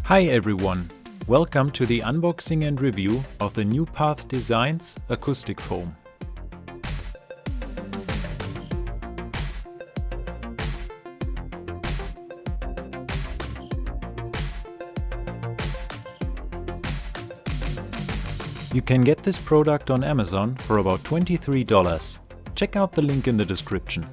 Hi everyone, welcome to the unboxing and review of the New Path Designs acoustic foam. You can get this product on Amazon for about $23. Check out the link in the description.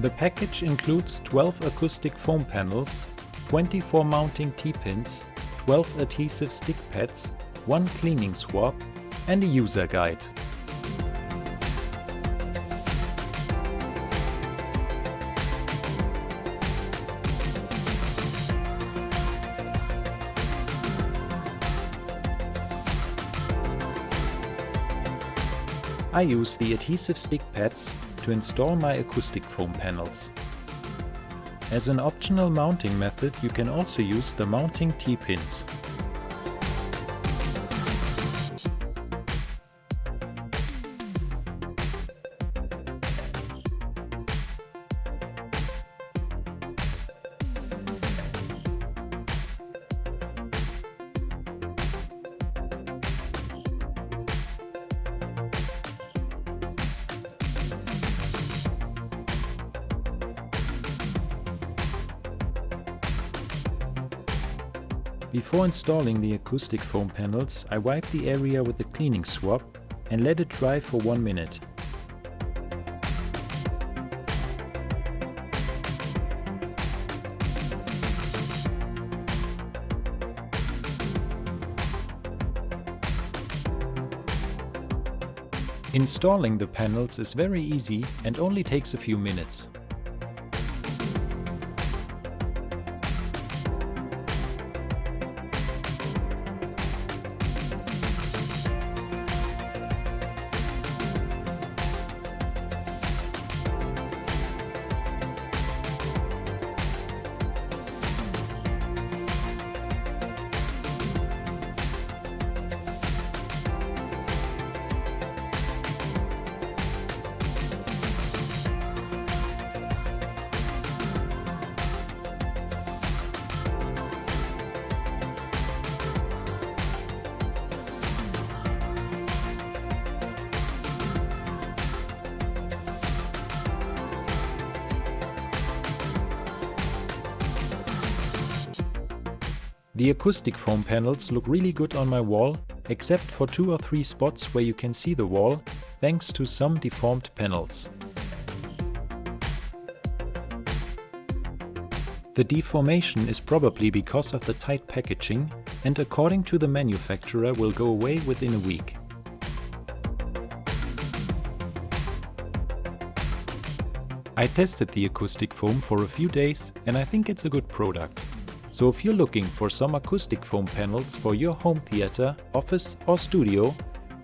The package includes 12 acoustic foam panels, 24 mounting T-pins, 12 adhesive stick pads, 1 cleaning swab, and a user guide. I use the adhesive stick pads to install my acoustic foam panels. As an optional mounting method, you can also use the mounting T-pins. Before installing the acoustic foam panels, I wipe the area with the cleaning swab and let it dry for 1 minute. Installing the panels is very easy and only takes a few minutes. The acoustic foam panels look really good on my wall, except for 2 or 3 spots where you can see the wall, thanks to some deformed panels. The deformation is probably because of the tight packaging and according to the manufacturer will go away within a week. I tested the acoustic foam for a few days and I think it's a good product. So if you're looking for some acoustic foam panels for your home theater, office or studio,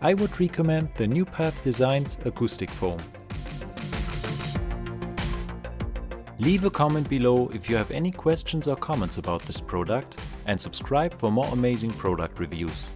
I would recommend the New Path Designs acoustic foam. Leave a comment below if you have any questions or comments about this product and subscribe for more amazing product reviews.